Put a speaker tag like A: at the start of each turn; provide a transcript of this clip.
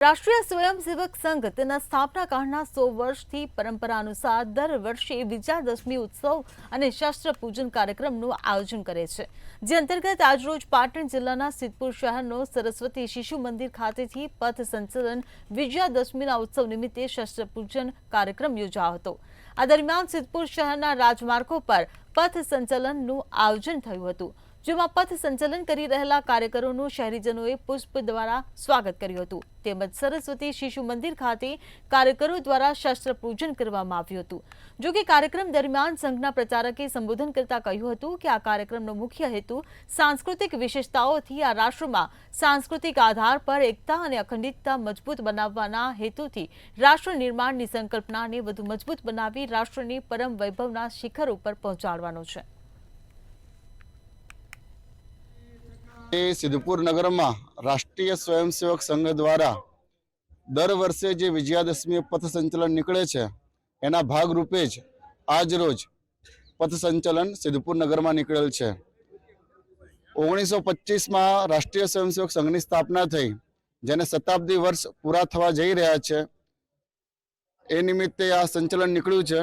A: રાષ્ટ્રીય સ્વયંસેવક સંઘ તેના સ્થાપના કાળના 100 વર્ષથી પરંપરા અનુસાર દર વર્ષે વિજયાદશમી ઉત્સવ અને શસ્ત્ર પૂજન કાર્યક્રમનું આયોજન કરે છે, જે અંતર્ગત આજરોજ પાટણ જિલ્લાના સિદ્ધપુર શહેરનો સરસ્વતી શિશુ મંદિર ખાતેથી પથ સંચલન વિજયાદશમીના ઉત્સવ નિમિત્તે શસ્ત્ર પૂજન કાર્યક્રમ યોજાયો હતો। આ દરમિયાન સિદ્ધપુર શહેરના રાજમાર્ગો પર પથ સંચલનનું આયોજન થયું હતું, જેમાં પથ સંચલન કરી રહેલા કાર્યકરોનું શહેરીજનોએ પુષ્પ દ્વારા સ્વાગત કર્યું હતું। તેમજ સરસ્વતી શિશુ મંદિર ખાતે કાર્યકરો દ્વારા શસ્ત્ર પૂજન કરવામાં આવ્યું હતું। જો કે કાર્યક્રમ દરમિયાન સંઘના પ્રચારકે સંબોધન કરતા કહ્યું હતું કે આ કાર્યક્રમનો મુખ્ય હેતુ સાંસ્કૃતિક વિશેષતાઓથી આ રાષ્ટ્રમાં સાંસ્કૃતિક આધાર પર એકતા અને અખંડિતતા મજબૂત બનાવવાના હેતુથી રાષ્ટ્ર નિર્માણની સંકલ્પનાને વધુ મજબૂત બનાવી રાષ્ટ્રની પરમ વૈભવના શિખર ઉપર પહોંચાડવાનો છે।
B: सिद्धपुर नगर में राष्ट्रीय स्वयंसेवक संघ द्वारा दर वर्षे जो विजयादशमी पथ संचलन निकले एना भाग रूपे ज आज रोज पथ संचलन सिद्धपुर नगर में निकलेल है। 1925 में राष्ट्रीय स्वयंसेवक संघ की स्थापना थई, जेने शताब्दी वर्ष पूरा थवा जई रह्या छे। ए निमित्ते आ संचलन निकळ्युं छे।